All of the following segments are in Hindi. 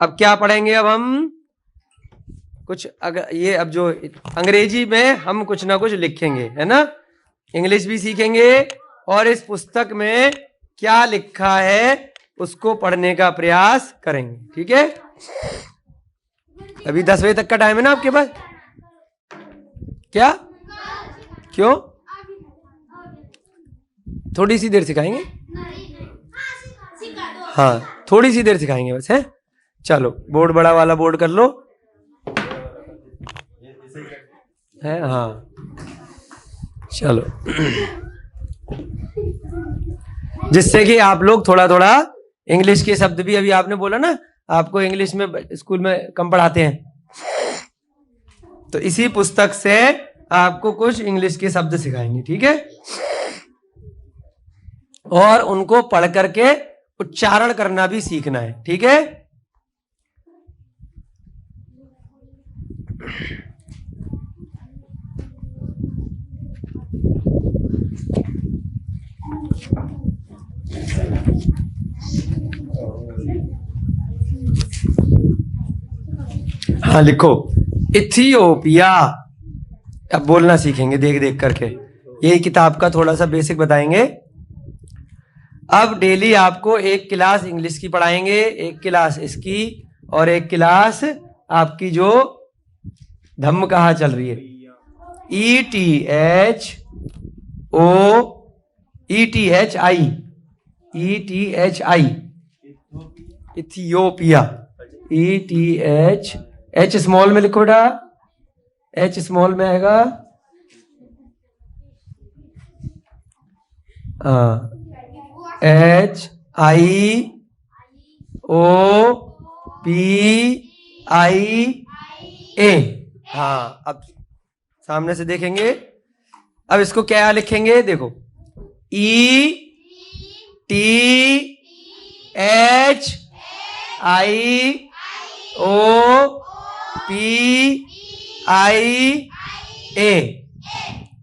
अब क्या पढ़ेंगे अब हम कुछ, अगर ये अब जो अंग्रेजी में हम कुछ ना कुछ लिखेंगे, है ना, इंग्लिश भी सीखेंगे और इस पुस्तक में क्या लिखा है उसको पढ़ने का प्रयास करेंगे। ठीक है, अभी 10 बजे तक का टाइम है ना आपके पास? क्या, क्यों? थोड़ी सी देर सिखाएंगे, हाँ थोड़ी सी देर सिखाएंगे बस, है। चलो बोर्ड बड़ा वाला बोर्ड कर लो, है, हाँ चलो, जिससे कि आप लोग थोड़ा थोड़ा इंग्लिश के शब्द भी, अभी आपने बोला ना आपको इंग्लिश में स्कूल में कम पढ़ाते हैं, तो इसी पुस्तक से आपको कुछ इंग्लिश के शब्द सिखाएंगे। ठीक है, और उनको पढ़ करके उच्चारण करना भी सीखना है। ठीक है, हाँ लिखो इथियोपिया। अब बोलना सीखेंगे देख देख करके, यही किताब का थोड़ा सा बेसिक बताएंगे। अब डेली आपको एक क्लास इंग्लिश की पढ़ाएंगे, एक क्लास इसकी, और एक क्लास आपकी जो धम्म कहाँ चल रही है, ETHI, इथियोपिया, ETH स्मॉल में लिखो बेटा, H स्मॉल में आएगा, HIOPIA। हाँ, अब सामने से देखेंगे। अब इसको क्या लिखेंगे, देखो ETHIOPIA,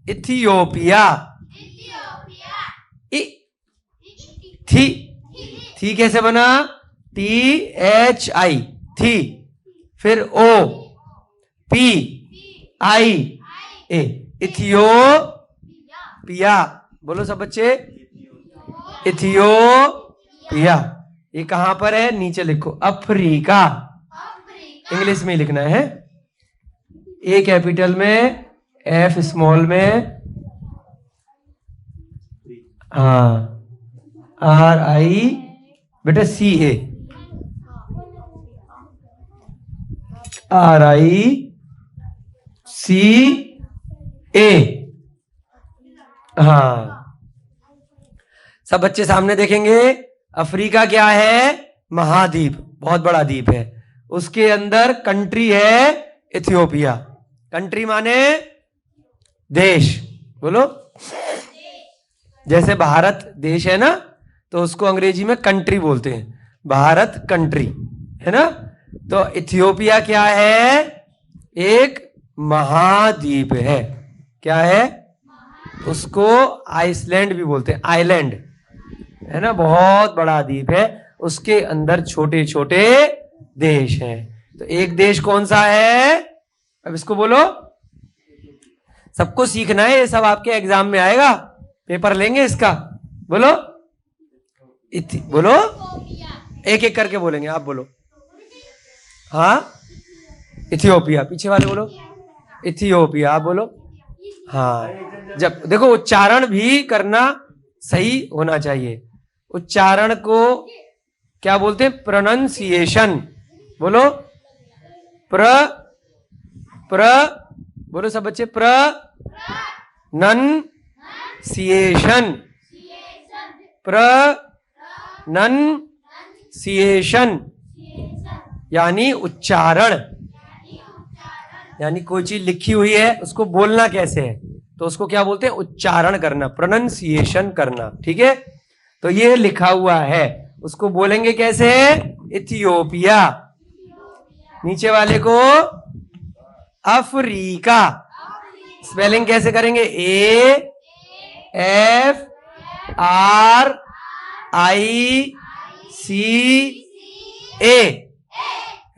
इथियोपिया। थी कैसे बना, THI, थी, फिर OPIA, इथियोपिया। बोलो सब बच्चे, इथियोपिया। ये कहां पर है, नीचे लिखो अफ्रीका, इंग्लिश में लिखना है, A कैपिटल में, F स्मॉल में, हाँ RI बेटा CA, RICA। हाँ, सब बच्चे सामने देखेंगे। अफ्रीका क्या है, महाद्वीप, बहुत बड़ा द्वीप है, उसके अंदर कंट्री है इथियोपिया। कंट्री माने देश, बोलो, जैसे भारत देश है ना, तो उसको अंग्रेजी में कंट्री बोलते हैं, भारत कंट्री है ना। तो इथियोपिया क्या है, एक महाद्वीप है। क्या है, उसको आइसलैंड भी बोलते हैं, आइलैंड है ना, बहुत बड़ा द्वीप है, उसके अंदर छोटे छोटे देश हैं। तो एक देश कौन सा है, अब इसको बोलो, सबको सीखना है, ये सब आपके एग्जाम में आएगा, पेपर लेंगे इसका। बोलो बोलो, एक एक करके बोलेंगे, आप बोलो, हाँ इथियोपिया, पीछे वाले बोलो इथियोपिया, आप बोलो, हाँ। जब देखो उच्चारण भी करना सही होना चाहिए, उच्चारण को क्या बोलते हैं, प्रोनाउंसिएशन। बोलो बोलो सब बच्चे, प्रोनाउंसिएशन, प्रोनाउंसिएशन यानी उच्चारण, यानी कोई चीज लिखी हुई है उसको बोलना कैसे है, तो उसको क्या बोलते हैं, उच्चारण करना, प्रोनाउंसिएशन करना। ठीक है, तो ये लिखा हुआ है, उसको बोलेंगे कैसे, इथियोपिया। नीचे वाले को अफ्रीका, स्पेलिंग कैसे करेंगे, AFRICA,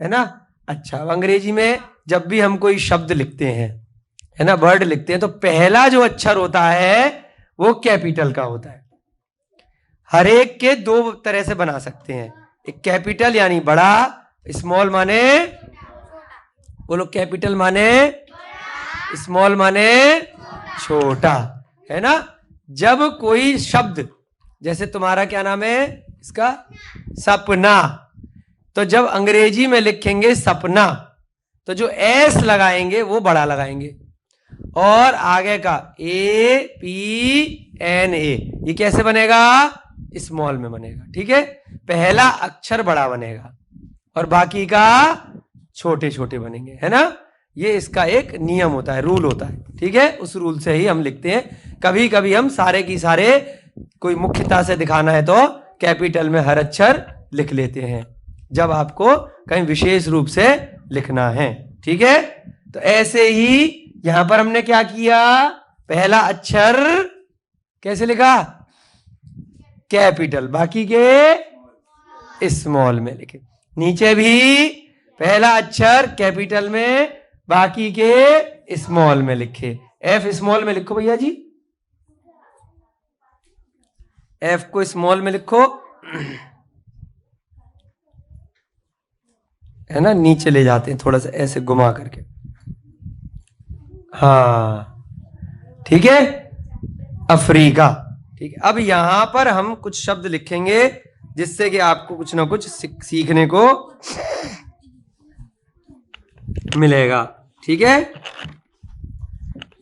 है ना। अच्छा, अब अंग्रेजी में जब भी हम कोई शब्द लिखते हैं, है ना, वर्ड लिखते हैं, तो पहला जो अक्षर होता है वो कैपिटल का होता है। हर एक के दो तरह से बना सकते हैं, एक कैपिटल यानी बड़ा, स्मॉल माने, बोलो कैपिटल माने, स्मॉल माने छोटा, है ना। जब कोई शब्द, जैसे तुम्हारा क्या नाम है इसका, सपना, तो जब अंग्रेजी में लिखेंगे सपना तो जो एस लगाएंगे वो बड़ा लगाएंगे, और आगे का APNA ये कैसे बनेगा, स्मॉल में बनेगा। ठीक है, पहला अक्षर बड़ा बनेगा और बाकी का छोटे छोटे बनेंगे, है ना। ये इसका एक नियम होता है, रूल होता है। ठीक है, उस रूल से ही हम लिखते हैं। कभी कभी हम सारे की सारे कोई मुख्यता से दिखाना है तो कैपिटल में हर अक्षर लिख लेते हैं, जब आपको कहीं विशेष रूप से लिखना है। ठीक है, तो ऐसे ही यहां पर हमने क्या किया, पहला अक्षर कैसे लिखा, कैपिटल, बाकी के स्मॉल में लिखे। नीचे भी पहला अक्षर कैपिटल में, बाकी के स्मॉल में लिखे। F स्मॉल में लिखो भैया जी, F को स्मॉल में लिखो, है ना। नीचे ले जाते हैं थोड़ा सा ऐसे घुमा करके, हाँ ठीक है, अफ्रीका। ठीक है, अब यहां पर हम कुछ शब्द लिखेंगे जिससे कि आपको कुछ ना कुछ सीखने को मिलेगा। ठीक है,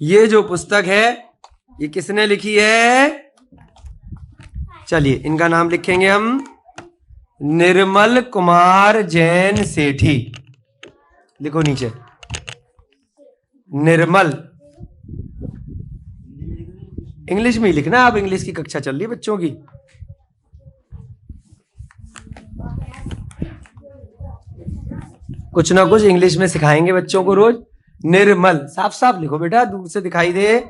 ये जो पुस्तक है ये किसने लिखी है, चलिए इनका नाम लिखेंगे हम, निर्मल कुमार जैन सेठी। लिखो नीचे, निर्मल, इंग्लिश में ही लिखना, अब इंग्लिश की कक्षा चल रही है बच्चों की। कुछ ना कुछ इंग्लिश में सिखाएंगे बच्चों को रोज। निर्मल, साफ साफ लिखो बेटा, दूर से दिखाई दे।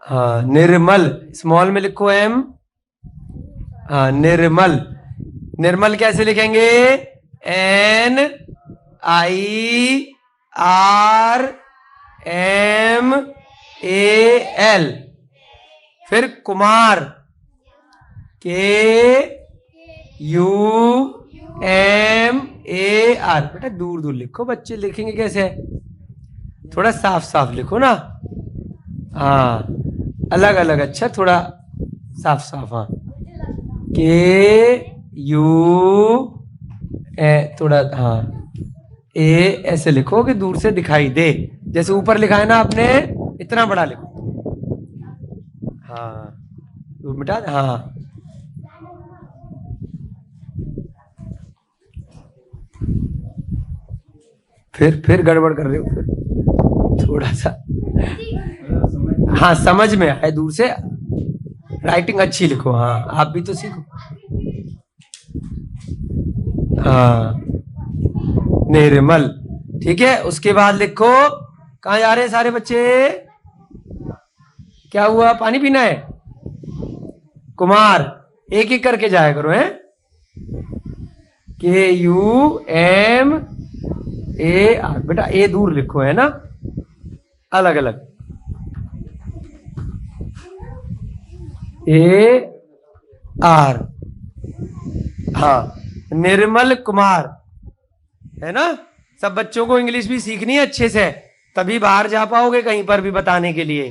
हाँ, निर्मल, स्मॉल में लिखो M। हाँ, निर्मल, निर्मल कैसे लिखेंगे, NIRMAL। फिर कुमार, KUMAR। बेटा दूर दूर लिखो, बच्चे लिखेंगे कैसे, थोड़ा साफ साफ लिखो ना। हाँ, अलग अलग अच्छा, थोड़ा साफ साफ। हाँ, KU थोड़ा, हाँ A ऐसे लिखो कि दूर से दिखाई दे, जैसे ऊपर लिखा है ना आपने, इतना बड़ा लिखो। हाँ बेटा, हाँ फिर गड़बड़ कर रहे हो, फिर थोड़ा सा, हाँ समझ में आए, दूर से राइटिंग अच्छी लिखो। हाँ, आप भी तो सीखो। हाँ, निर्मल। ठीक है, उसके बाद लिखो, कहाँ जा रहे हैं सारे बच्चे, क्या हुआ, पानी पीना है। कुमार, एक एक करके जाया करो, है। KUMAR। बेटा ए दूर लिखो, है ना, अलग अलग। AR। हाँ, निर्मल कुमार, है ना। सब बच्चों को इंग्लिश भी सीखनी है अच्छे से, तभी बाहर जा पाओगे कहीं पर भी बताने के लिए।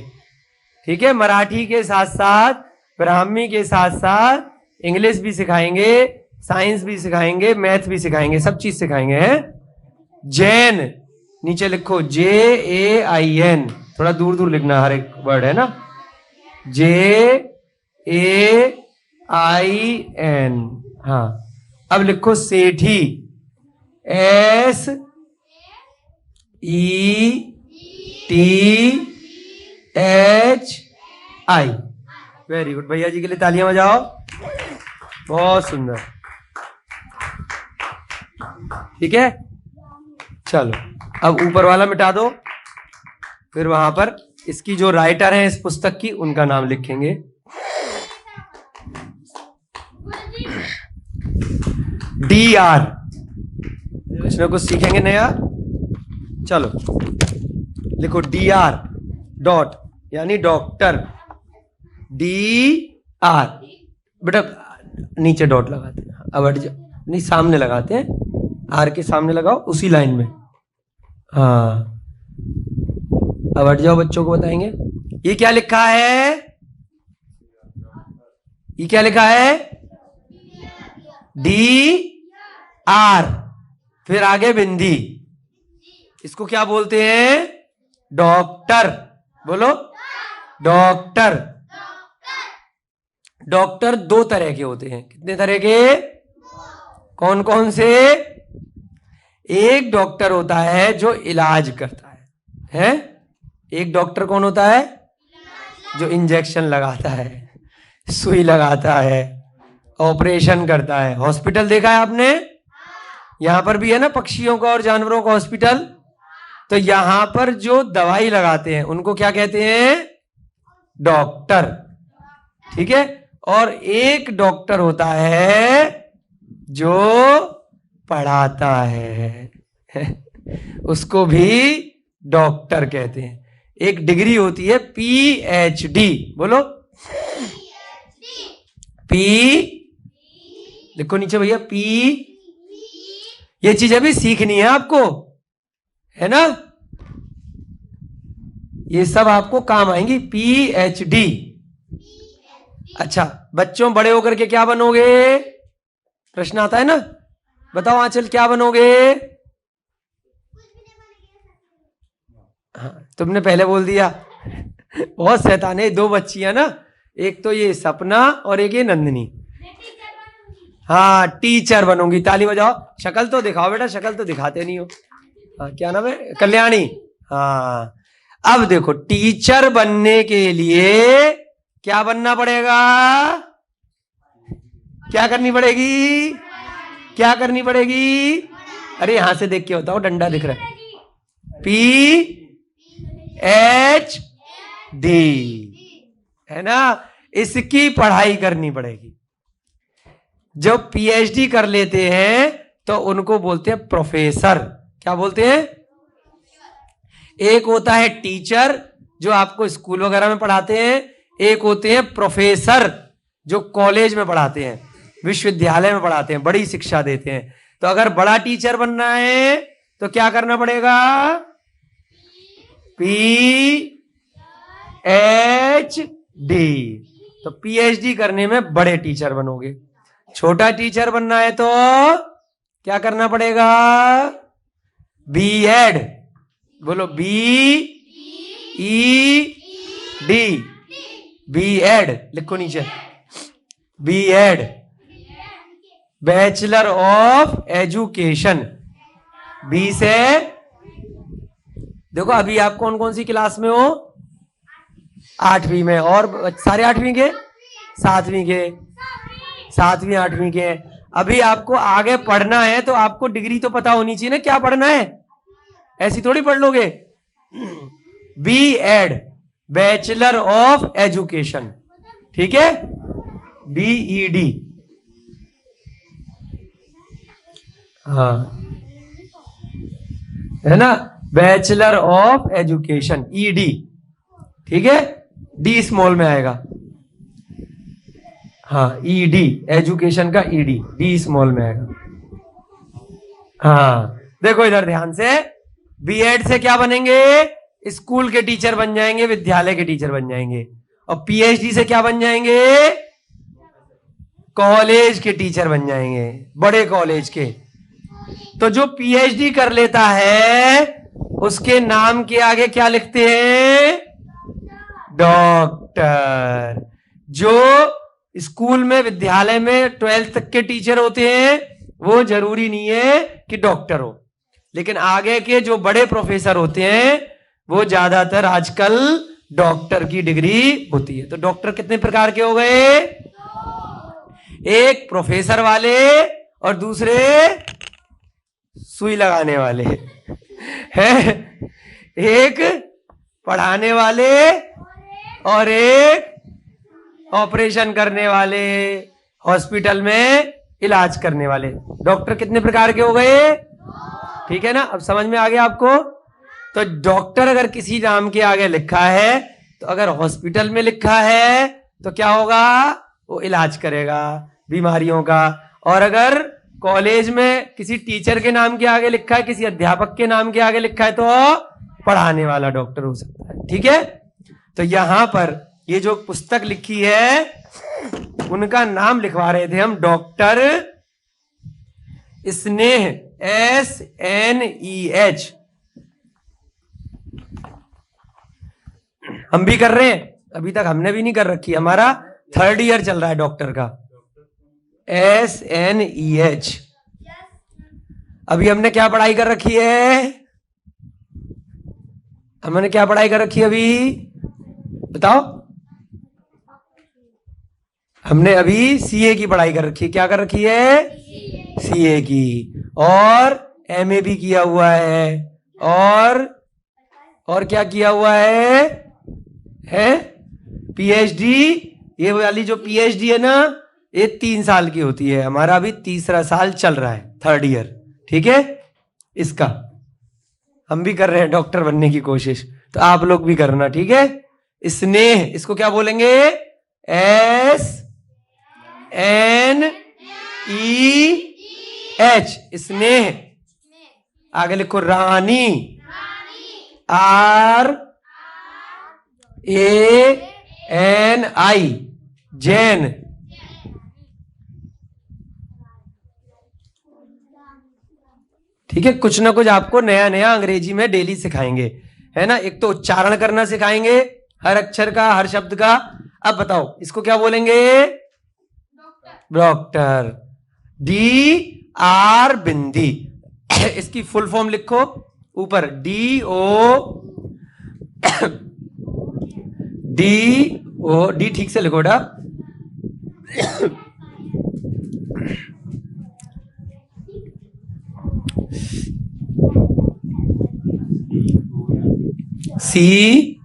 ठीक है, मराठी के साथ साथ, ब्राह्मी के साथ साथ इंग्लिश भी सिखाएंगे, साइंस भी सिखाएंगे, मैथ भी सिखाएंगे, सब चीज सिखाएंगे, हैं। जैन, नीचे लिखो JAIN, थोड़ा दूर दूर लिखना हर एक वर्ड, है ना। JAIN। हाँ, अब लिखो सेठी, SETHI। वेरी गुड, भैया जी के लिए तालियां बजाओ, बहुत सुंदर। ठीक है, चलो अब ऊपर वाला मिटा दो, फिर वहां पर इसकी जो राइटर है इस पुस्तक की, उनका नाम लिखेंगे। DR, कुछ ना कुछ सीखेंगे नया। चलो लिखो DR डॉट यानी डॉक्टर, DR। बेटा नीचे डॉट लगाते हैं, अब हट जाओ, नहीं सामने लगाते हैं, R के सामने लगाओ उसी लाइन में। हाँ अब हट जाओ, बच्चों को बताएंगे। ये क्या लिखा है, ये क्या लिखा है, DR, फिर आगे बिंदी, इसको क्या बोलते हैं, डॉक्टर। बोलो डॉक्टर। डॉक्टर दो तरह के होते हैं, कितने तरह के, कौन कौन से, एक डॉक्टर होता है जो इलाज करता है? एक डॉक्टर कौन होता है, जो इंजेक्शन लगाता है, सुई लगाता है, ऑपरेशन करता है। हॉस्पिटल देखा है आपने, यहां पर भी है ना पक्षियों का और जानवरों का हॉस्पिटल, तो यहां पर जो दवाई लगाते हैं उनको क्या कहते हैं, डॉक्टर। ठीक है, और एक डॉक्टर होता है जो पढ़ाता है उसको भी डॉक्टर कहते हैं। एक डिग्री होती है PhD, बोलो P, लिखो नीचे भैया P। ये चीज अभी सीखनी है आपको, है ना, ये सब आपको काम आएंगी, PhD। अच्छा बच्चों, बड़े होकर के क्या बनोगे, प्रश्न आता है ना, बताओ आंचल क्या बनोगे। हाँ तुमने पहले बोल दिया बहुत शैतान है, दो बच्चियां ना, एक तो ये सपना और एक ये नंदिनी। हाँ टीचर बनूंगी, ताली बजाओ, शक्ल तो दिखाओ बेटा, शक्ल तो दिखाते नहीं हो। हाँ क्या नाम है, कल्याणी। हाँ अब देखो, टीचर बनने के लिए क्या बनना पड़ेगा, क्या करनी पड़ेगी, क्या करनी पड़ेगी, अरे यहां से देख के बताओ, डंडा दिख रहा है, PhD, है ना, इसकी पढ़ाई करनी पड़ेगी। जो PhD कर लेते हैं तो उनको बोलते हैं प्रोफेसर। क्या बोलते हैं, एक होता है टीचर जो आपको स्कूल वगैरह में पढ़ाते हैं, एक होते हैं प्रोफेसर जो कॉलेज में पढ़ाते हैं, विश्वविद्यालय में पढ़ाते हैं, बड़ी शिक्षा देते हैं। तो अगर बड़ा टीचर बनना है तो क्या करना पड़ेगा, PhD। तो PhD करने में बड़े टीचर बनोगे। छोटा टीचर बनना है तो क्या करना पड़ेगा, B.Ed, बोलो B.E.D, B.Ed लिखो नीचे, B.Ed, bachelor of education. B से देखो, अभी आप कौन कौन सी क्लास में हो, 8वीं में, और सारे 8वीं के, 7वीं के, 7वीं 8वीं के। अभी आपको आगे पढ़ना है तो आपको डिग्री तो पता होनी चाहिए ना, क्या पढ़ना है, ऐसी थोड़ी पढ़ लोगे। B.Ed, बैचलर ऑफ एजुकेशन, ठीक है, B.E.D। हाँ है ना, बैचलर ऑफ एजुकेशन, ED, ठीक है, D स्मॉल में आएगा। हाँ ED, एजुकेशन का ED, D स्मॉल में आएगा। हाँ देखो इधर ध्यान से, B.Ed से क्या बनेंगे, स्कूल के टीचर बन जाएंगे, विद्यालय के टीचर बन जाएंगे। और PhD से क्या बन जाएंगे, कॉलेज के टीचर बन जाएंगे, बड़े कॉलेज के। तो जो PhD कर लेता है उसके नाम के आगे क्या लिखते हैं, डॉक्टर। जो स्कूल में, विद्यालय में 12th तक के टीचर होते हैं वो जरूरी नहीं है कि डॉक्टर हो, लेकिन आगे के जो बड़े प्रोफेसर होते हैं वो ज्यादातर आजकल डॉक्टर की डिग्री होती है। तो डॉक्टर कितने प्रकार के हो गए, एक प्रोफेसर वाले और दूसरे सुई लगाने वाले हैं, एक पढ़ाने वाले और एक ऑपरेशन करने वाले, हॉस्पिटल में इलाज करने वाले। डॉक्टर कितने प्रकार के हो गए? ठीक है ना, अब समझ में आ गया आपको। तो डॉक्टर अगर किसी नाम के आगे लिखा है, तो अगर हॉस्पिटल में लिखा है तो क्या होगा? वो इलाज करेगा बीमारियों का। और अगर कॉलेज में किसी टीचर के नाम के आगे लिखा है, किसी अध्यापक के नाम के आगे लिखा है, तो पढ़ाने वाला डॉक्टर हो सकता है। ठीक है, तो यहां पर ये जो पुस्तक लिखी है उनका नाम लिखवा रहे थे हम, डॉक्टर स्नेह, SNEH। हम भी कर रहे हैं, अभी तक हमने भी नहीं कर रखी, हमारा 3rd ईयर चल रहा है डॉक्टर का, SNEH। अभी हमने क्या पढ़ाई कर रखी है? हमने क्या पढ़ाई कर रखी है अभी बताओ? हमने अभी CA की पढ़ाई कर रखी है। क्या कर रखी है? CA की। और MA भी किया हुआ है। और क्या किया हुआ है? PhD। ये वाली जो PhD है ना, ये 3 साल की होती है। हमारा अभी 3रा साल चल रहा है, 3rd ईयर। ठीक है, इसका हम भी कर रहे हैं डॉक्टर बनने की कोशिश, तो आप लोग भी करना। ठीक है, स्नेह, इसको क्या बोलेंगे? SNEH, स्नेह। आगे लिखो रानी, RANI, जैन। ठीक है, कुछ ना कुछ आपको नया नया अंग्रेजी में डेली सिखाएंगे, है ना। एक तो उच्चारण करना सिखाएंगे हर अक्षर का, हर शब्द का। अब बताओ इसको क्या बोलेंगे? डॉक्टर। DR बिंदी, इसकी फुल फॉर्म लिखो ऊपर, D ठीक से लिखो डा, CTOR।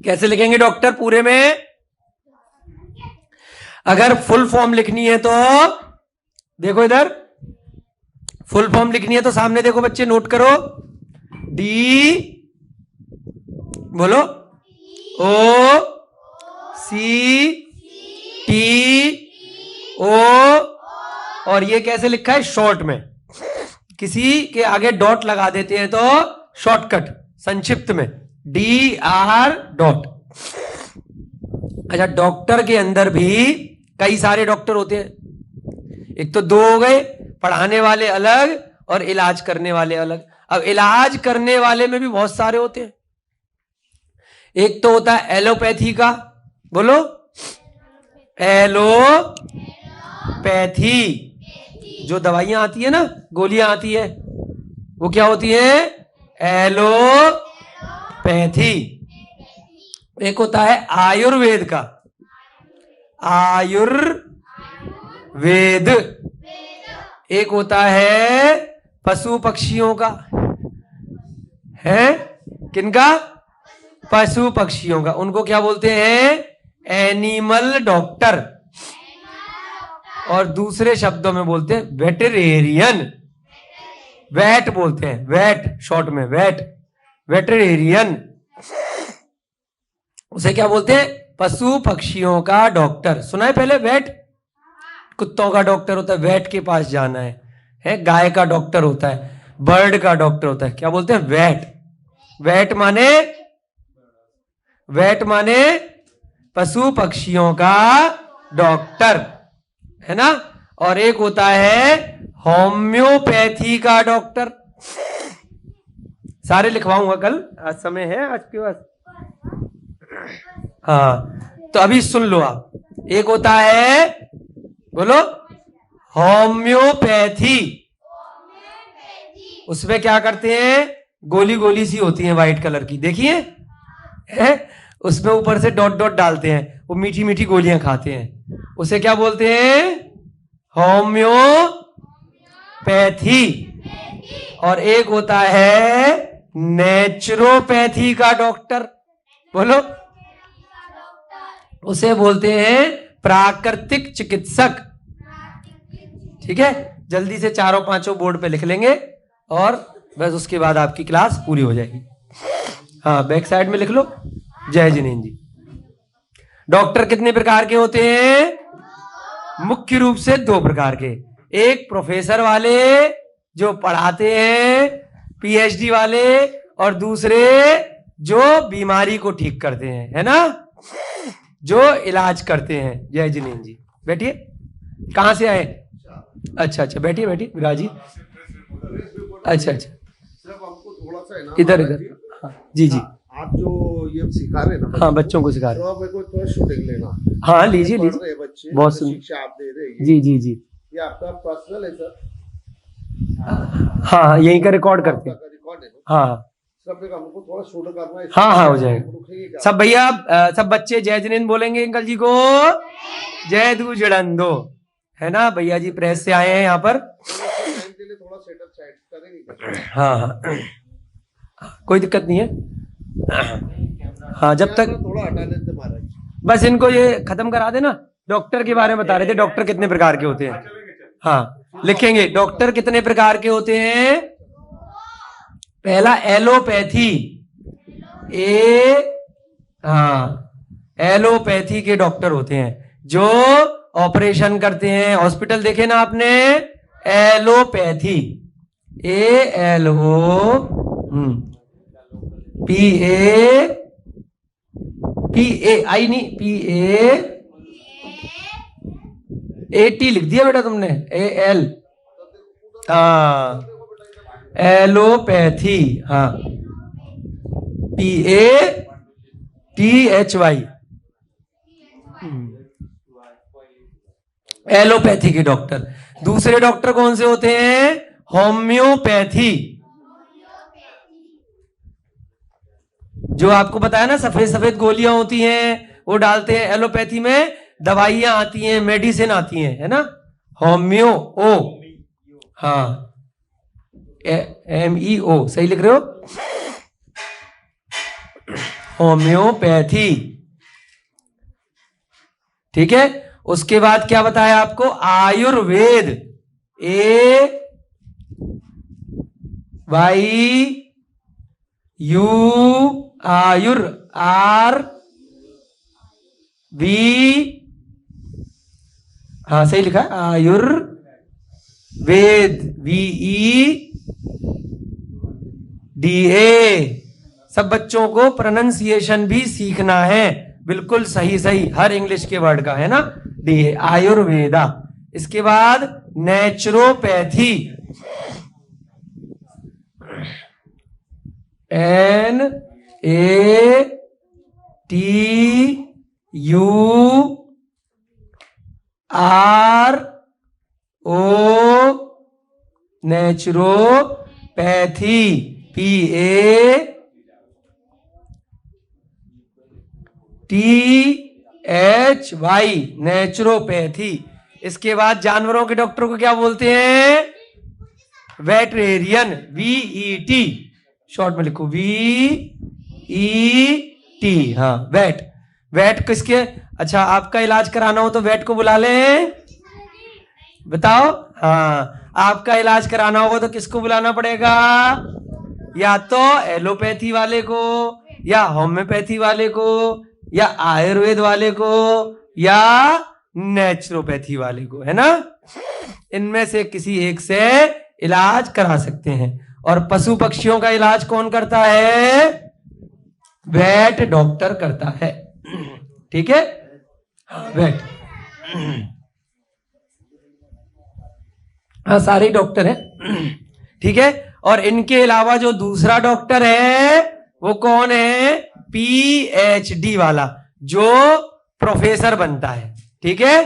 कैसे लिखेंगे डॉक्टर पूरे में? अगर फुल फॉर्म लिखनी है तो देखो इधर, फुल फॉर्म लिखनी है तो सामने देखो बच्चे, नोट करो। D बोलो, OCTO। और ये कैसे लिखा है? शॉर्ट में, किसी के आगे डॉट लगा देते हैं तो शॉर्टकट, संक्षिप्त में DR डॉट। अच्छा, डॉक्टर के अंदर भी कई सारे डॉक्टर होते हैं। एक तो 2 हो गए, पढ़ाने वाले अलग और इलाज करने वाले अलग। अब इलाज करने वाले में भी बहुत सारे होते हैं। एक तो होता है एलोपैथी का, बोलो, एलोपैथी, जो दवाइयां आती है ना, गोलियां आती है, वो क्या होती है? एलोपैथी। एक होता है आयुर्वेद का, आयुर्वेद। एक होता है पशु पक्षियों का, है किनका? पशु पक्षियों का। उनको क्या बोलते हैं? Animal doctor. और दूसरे शब्दों में बोलते हैं वेटेरियन, वेट बोलते हैं, वेट शॉर्ट में, वेट, वेटेरियन। उसे क्या बोलते हैं? पशु पक्षियों का डॉक्टर। सुना है पहले? वेट, कुत्तों का डॉक्टर होता है, वेट के पास जाना है। गाय का डॉक्टर होता है, बर्ड का डॉक्टर होता है, क्या बोलते हैं? वेट। वेट माने पशु पक्षियों का डॉक्टर, है ना। और एक होता है होम्योपैथी का डॉक्टर। सारे लिखवाऊंगा कल, आज समय है आपके पास। हाँ, तो अभी सुन लो आप। एक होता है, बोलो, होम्योपैथी। उसमें क्या करते हैं? गोली गोली सी होती है व्हाइट कलर की, देखिए, उसमें ऊपर से डॉट डॉट डालते हैं, वो मीठी मीठी गोलियां खाते हैं। उसे क्या बोलते हैं? होम्योपैथी। और एक होता है नेचुरोपैथी का डॉक्टर। बोलो। उसे बोलते हैं प्राकृतिक चिकित्सक। ठीक है, जल्दी से चारों पांचों बोर्ड पे लिख लेंगे और बस उसके बाद आपकी क्लास पूरी हो जाएगी। हाँ, बैक साइड में लिख लो। जय जिनेन्द्र जी। डॉक्टर कितने प्रकार के होते हैं? मुख्य रूप से 2 प्रकार के। एक प्रोफेसर वाले जो पढ़ाते हैं, पीएचडी वाले, और दूसरे जो बीमारी को ठीक करते हैं, है ना, जो इलाज करते हैं। जय जिनेन्द्र जी, बैठिए। कहां से आए? अच्छा अच्छा, बैठिए बैठिए विराज जी। अच्छा अच्छा, हमको थोड़ा सा है ना इधर इधर। हाँ, जी जी। आप जो ये सिखा रहे हैं ना, हाँ, बच्चों को सिखा रहे हैं। तो आप थोड़ा शूटिंग लेना। हाँ, लीजिए लीजिए, बच्चे बहुत सुंदर शिक्षा आप दे रहे हैं। जी जी जी। ये आपका पर्सनल है सर? हाँ, यहीं का रिकॉर्ड करते हैं। रिकॉर्ड है? हाँ सब हमको थोड़ा शूट करना है। हाँ हाँ, हो जाएगा। सब भैया, सब बच्चे जय जिनेन्द्र बोलेंगे अंकल जी को। जय दू जड़ंदो, है ना। भैया जी प्रेस से आए हैं यहाँ पर। थोड़ा सेटअप साइड करेंगे। हाँ हाँ, कोई दिक्कत नहीं है। हाँ, जब तक थोड़ा हटा लेते महाराज। बस इनको ये खत्म करा देना। डॉक्टर के बारे में बता रहे थे, डॉक्टर कितने प्रकार के होते हैं। हाँ, लिखेंगे डॉक्टर कितने प्रकार के होते हैं। पहला एलोपैथी। हाँ, एलोपैथी के डॉक्टर होते हैं जो ऑपरेशन करते हैं। हॉस्पिटल देखे ना आपने, एलोपैथी, ALO PA नहीं, PAAT लिख दिया बेटा तुमने, AL। हाँ, एलोपैथी। हाँ, PATHY, एलोपैथी के डॉक्टर। दूसरे डॉक्टर कौन से होते हैं? होम्योपैथी। जो आपको बताया ना, सफेद सफेद गोलियां होती हैं, वो डालते हैं। एलोपैथी में दवाइयां आती हैं, मेडिसिन आती हैं, है ना। होम्यो ओ, हाँ, MEO, सही लिख रहे हो। होम्योपैथी, ठीक है। उसके बाद क्या बताया आपको? आयुर्वेद, AYU, आयुर, RV, हाँ सही लिखा है, आयुर्वेद, VEDA। सब बच्चों को प्रोनाउंसिएशन भी सीखना है, बिल्कुल सही सही हर इंग्लिश के वर्ड का, है ना। DA, आयुर्वेदा। इसके बाद naturopathy, NATURO, naturopathy, PATHY, naturopathy. इसके बाद जानवरों के डॉक्टर को क्या बोलते हैं? वेटरेरियन, VET, शॉर्ट में लिखो, VET। हाँ, वेट। वेट किसके? अच्छा, आपका इलाज कराना हो तो वेट को बुला लें, बताओ। हाँ, आपका इलाज कराना होगा तो किसको बुलाना पड़ेगा? या तो एलोपैथी वाले को, या होम्योपैथी वाले को, या आयुर्वेद वाले को, या नेचुरोपैथी वाले को, है ना। इनमें से किसी एक से इलाज करा सकते हैं। और पशु पक्षियों का इलाज कौन करता है? वेट डॉक्टर करता है, ठीक है। वेट, हाँ, सारे डॉक्टर हैं, ठीक है। और इनके अलावा जो दूसरा डॉक्टर है वो कौन है? PhD वाला, जो प्रोफेसर बनता है, ठीक है।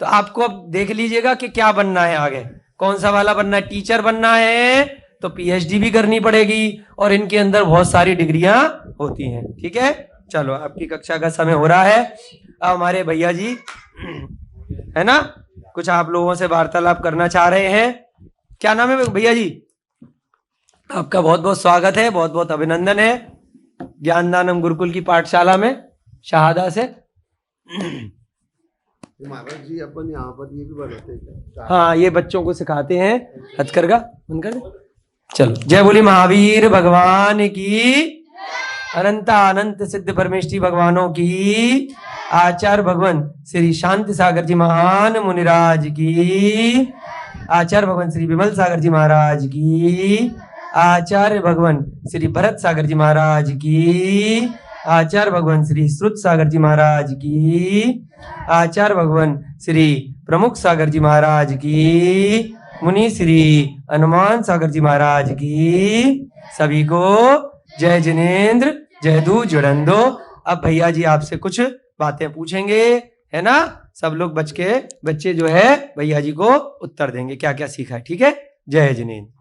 तो आपको अब देख लीजिएगा कि क्या बनना है आगे, कौन सा वाला बनना है। टीचर बनना है तो PhD भी करनी पड़ेगी, और इनके अंदर बहुत सारी डिग्रियां होती हैं, ठीक है। चलो, आपकी कक्षा का समय हो रहा है। अब हमारे भैया जी, है ना, कुछ आप लोगों से वार्तालाप करना चाह रहे हैं। क्या नाम है भैया जी? आपका बहुत बहुत स्वागत है, बहुत बहुत अभिनंदन है। ज्ञानदानम गुरुकुल की पाठशाला में शहादा से। महाराज जी अपन यहाँ पर ये भी बनाते हैं क्या? हाँ, ये बच्चों को सिखाते हैं हथकरघा। बंद कर दे। चलो, जय बोली महावीर भगवान की, अनंत अनंत सिद्ध परमेष्ठी भगवानों की, आचार्य भगवान श्री शांति सागर जी महान मुनिराज की, आचार्य भगवान श्री विमल सागर जी महाराज की, आचार्य भगवान श्री भरत सागर जी महाराज की, आचार्य भगवान श्री श्रुत सागर जी महाराज की, आचार्य भगवान श्री प्रमुख सागर जी महाराज की, मुनि श्री हनुमान सागर जी महाराज की, सभी को जय जिनेन्द्र, जय दू जुड़ंदो। अब भैया जी आपसे कुछ बातें पूछेंगे, है ना? सब लोग बच्चे जो है भैया जी को उत्तर देंगे क्या क्या सीखा है। ठीक है? जय जिनेन्द्र।